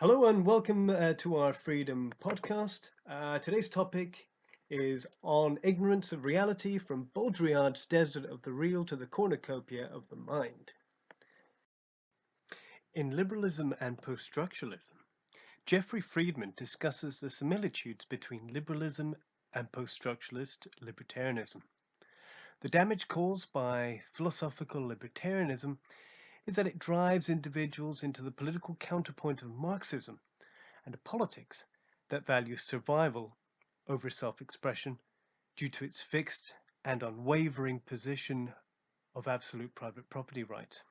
Hello and welcome to our Freedom podcast. Today's topic is on ignorance of reality from Baudrillard's Desert of the Real to the Cornucopia of the Mind. In Liberalism and Post-Structuralism, Jeffrey Friedman discusses the similitudes between liberalism and post-structuralist libertarianism. The damage caused by philosophical libertarianism is that it drives individuals into the political counterpoint of Marxism and a politics that values survival over self-expression due to its fixed and unwavering position of absolute private property rights.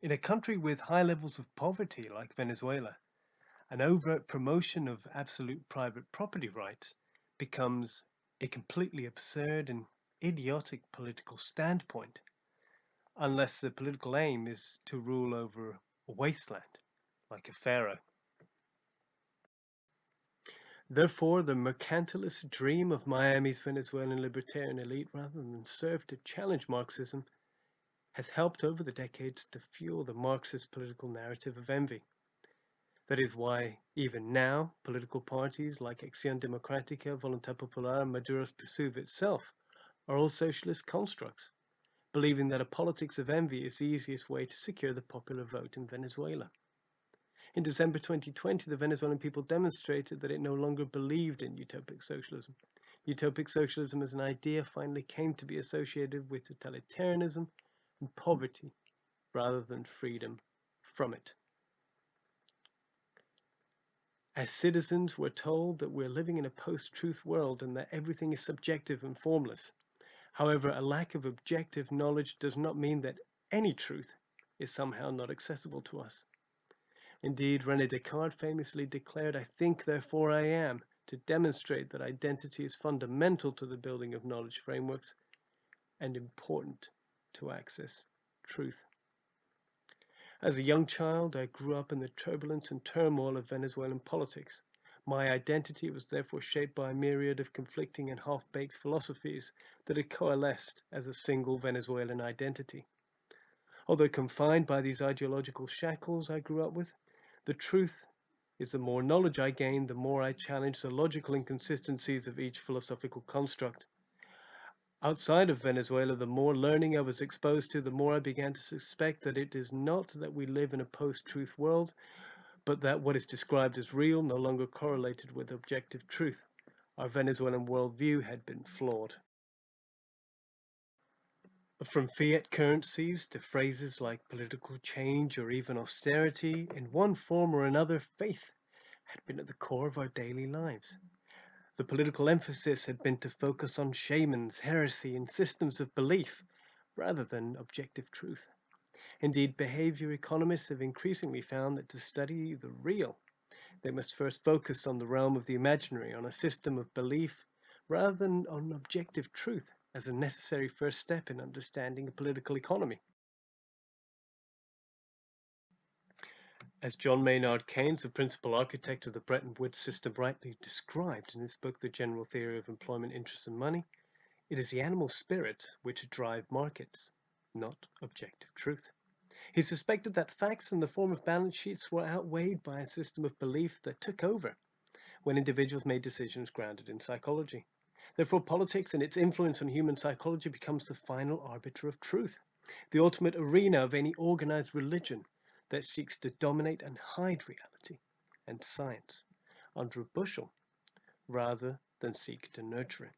In a country with high levels of poverty like Venezuela, an overt promotion of absolute private property rights becomes a completely absurd and idiotic political standpoint, unless the political aim is to rule over a wasteland like a pharaoh. Therefore, the mercantilist dream of Miami's Venezuelan libertarian elite, rather than serve to challenge Marxism, has helped over the decades to fuel the Marxist political narrative of envy. That is why, even now, political parties like Acción Democrática, Voluntad Popular, and Maduro's Pursuit itself are all socialist constructs, believing that a politics of envy is the easiest way to secure the popular vote in Venezuela. In December 2020, the Venezuelan people demonstrated that it no longer believed in utopic socialism. Utopic socialism as an idea finally came to be associated with totalitarianism and poverty rather than freedom from it. As citizens, we're told that we're living in a post-truth world and that everything is subjective and formless. However, a lack of objective knowledge does not mean that any truth is somehow not accessible to us. Indeed, René Descartes famously declared, "I think, therefore I am," to demonstrate that identity is fundamental to the building of knowledge frameworks and important to access truth. As a young child, I grew up in the turbulence and turmoil of Venezuelan politics. My identity was therefore shaped by a myriad of conflicting and half-baked philosophies that had coalesced as a single Venezuelan identity. Although confined by these ideological shackles I grew up with, the truth is the more knowledge I gained, the more I challenged the logical inconsistencies of each philosophical construct. Outside of Venezuela, the more learning I was exposed to, the more I began to suspect that it is not that we live in a post-truth world, but that what is described as real no longer correlated with objective truth. Our Venezuelan worldview had been flawed. From fiat currencies to phrases like political change or even austerity, in one form or another, faith had been at the core of our daily lives. The political emphasis had been to focus on shamans, heresy, and systems of belief, rather than objective truth. Indeed, behavior economists have increasingly found that to study the real, they must first focus on the realm of the imaginary, on a system of belief, rather than on objective truth as a necessary first step in understanding a political economy. As John Maynard Keynes, the principal architect of the Bretton Woods system, rightly described in his book The General Theory of Employment, Interest and Money, it is the animal spirits which drive markets, not objective truth. He suspected that facts in the form of balance sheets were outweighed by a system of belief that took over when individuals made decisions grounded in psychology. Therefore, politics and its influence on human psychology becomes the final arbiter of truth, the ultimate arena of any organized religion that seeks to dominate and hide reality and science under a bushel rather than seek to nurture it.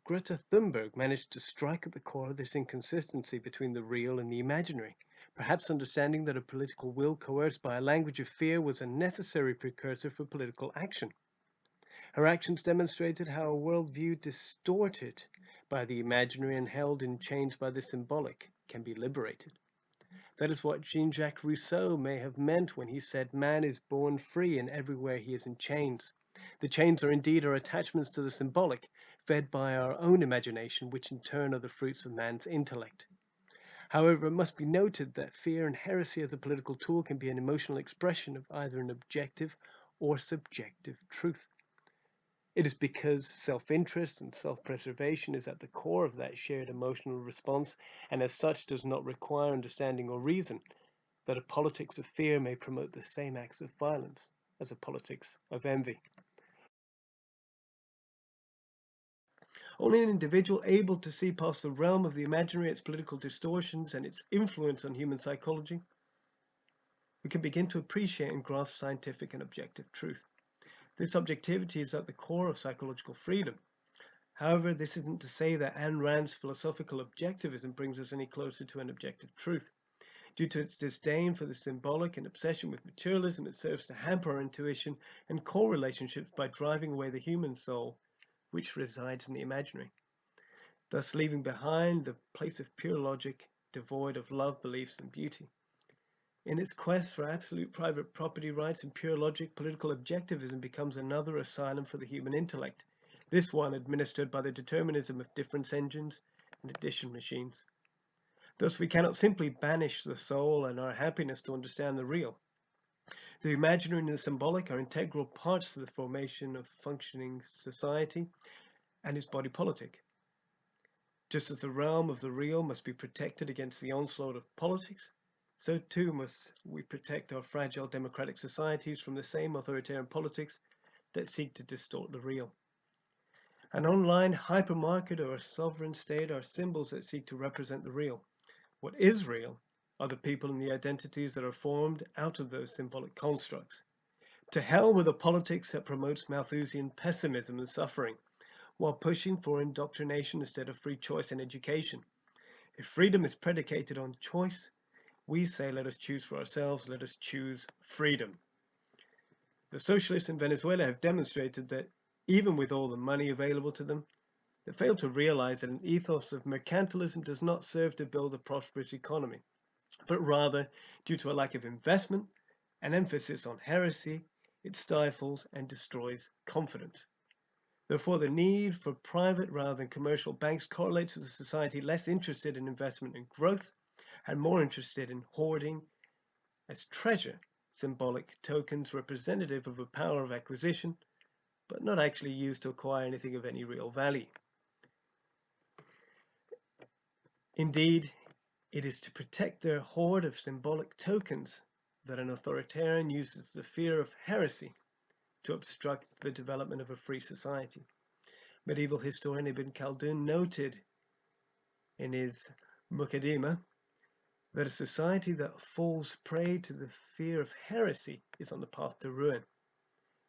Greta Thunberg managed to strike at the core of this inconsistency between the real and the imaginary, perhaps understanding that a political will coerced by a language of fear was a necessary precursor for political action. Her actions demonstrated how a worldview distorted by the imaginary and held in chains by the symbolic can be liberated. That is what Jean-Jacques Rousseau may have meant when he said, "Man is born free and everywhere he is in chains." The chains are indeed our attachments to the symbolic, fed by our own imagination, which in turn are the fruits of man's intellect. However, it must be noted that fear and heresy as a political tool can be an emotional expression of either an objective or subjective truth. It is because self-interest and self-preservation is at the core of that shared emotional response, and as such does not require understanding or reason, that a politics of fear may promote the same acts of violence as a politics of envy. Only an individual able to see past the realm of the imaginary, its political distortions, and its influence on human psychology, we can begin to appreciate and grasp scientific and objective truth. This objectivity is at the core of psychological freedom. However, this isn't to say that Ayn Rand's philosophical objectivism brings us any closer to an objective truth. Due to its disdain for the symbolic and obsession with materialism, it serves to hamper our intuition and core relationships by driving away the human soul, which resides in the imaginary, thus leaving behind the place of pure logic, devoid of love, beliefs, and beauty. In its quest for absolute private property rights and pure logic, political objectivism becomes another asylum for the human intellect, this one administered by the determinism of difference engines and addition machines. Thus, we cannot simply banish the soul and our happiness to understand the real. The imaginary and the symbolic are integral parts to the formation of functioning society and its body politic. Just as the realm of the real must be protected against the onslaught of politics, so too must we protect our fragile democratic societies from the same authoritarian politics that seek to distort the real. An online hypermarket or a sovereign state are symbols that seek to represent the real. What is real are the people and the identities that are formed out of those symbolic constructs. To hell with a politics that promotes Malthusian pessimism and suffering, while pushing for indoctrination instead of free choice and education. If freedom is predicated on choice, we say let us choose for ourselves, let us choose freedom. The socialists in Venezuela have demonstrated that even with all the money available to them, they fail to realize that an ethos of mercantilism does not serve to build a prosperous economy, but rather, due to a lack of investment and emphasis on heresy, it stifles and destroys confidence. Therefore, the need for private rather than commercial banks correlates with a society less interested in investment and growth and more interested in hoarding as treasure symbolic tokens representative of a power of acquisition, but not actually used to acquire anything of any real value. Indeed, it is to protect their hoard of symbolic tokens that an authoritarian uses the fear of heresy to obstruct the development of a free society. Medieval historian Ibn Khaldun noted in his Muqaddimah that a society that falls prey to the fear of heresy is on the path to ruin.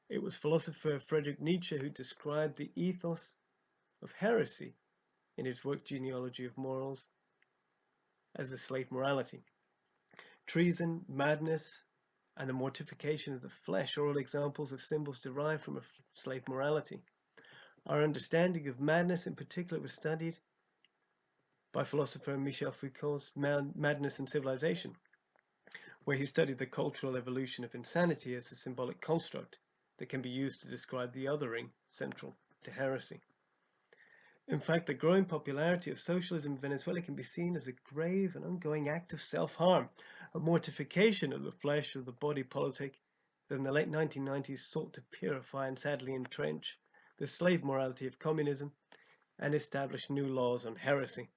It was philosopher Friedrich Nietzsche who described the ethos of heresy in his work Genealogy of Morals as a slave morality. Treason, madness, and the mortification of the flesh are all examples of symbols derived from a slave morality. Our understanding of madness in particular was studied by philosopher Michel Foucault's Madness and Civilization, where he studied the cultural evolution of insanity as a symbolic construct that can be used to describe the othering central to heresy. In fact, the growing popularity of socialism in Venezuela can be seen as a grave and ongoing act of self-harm, a mortification of the flesh of the body politic that in the late 1990s sought to purify and sadly entrench the slave morality of communism and establish new laws on heresy.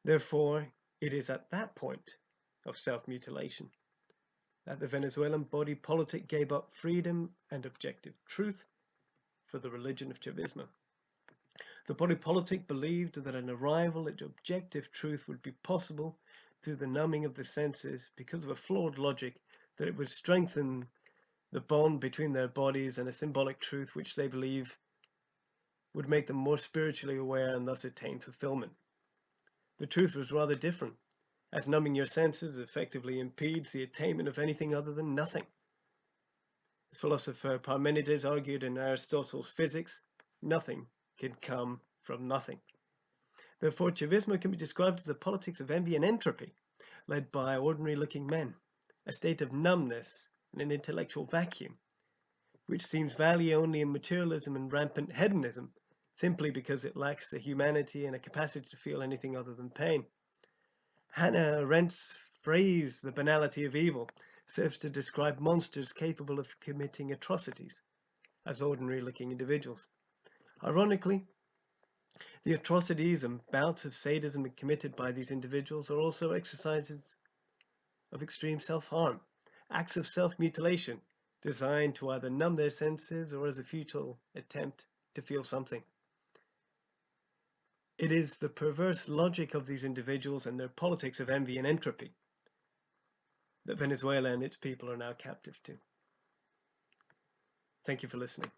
Therefore, it is at that point of self-mutilation that the Venezuelan body politic gave up freedom and objective truth for the religion of Chavismo. The body politic believed that an arrival at objective truth would be possible through the numbing of the senses because of a flawed logic that it would strengthen the bond between their bodies and a symbolic truth which they believe would make them more spiritually aware and thus attain fulfillment. The truth was rather different, as numbing your senses effectively impedes the attainment of anything other than nothing. As philosopher Parmenides argued in Aristotle's Physics, nothing can come from nothing. Therefore, Chavismo can be described as a politics of envy and entropy, led by ordinary-looking men, a state of numbness and an intellectual vacuum, which seems value only in materialism and rampant hedonism, simply because it lacks the humanity and a capacity to feel anything other than pain. Hannah Arendt's phrase, the banality of evil, serves to describe monsters capable of committing atrocities as ordinary-looking individuals. Ironically, the atrocities and bouts of sadism committed by these individuals are also exercises of extreme self-harm, acts of self-mutilation, designed to either numb their senses or as a futile attempt to feel something. It is the perverse logic of these individuals and their politics of envy and entropy that Venezuela and its people are now captive to. Thank you for listening.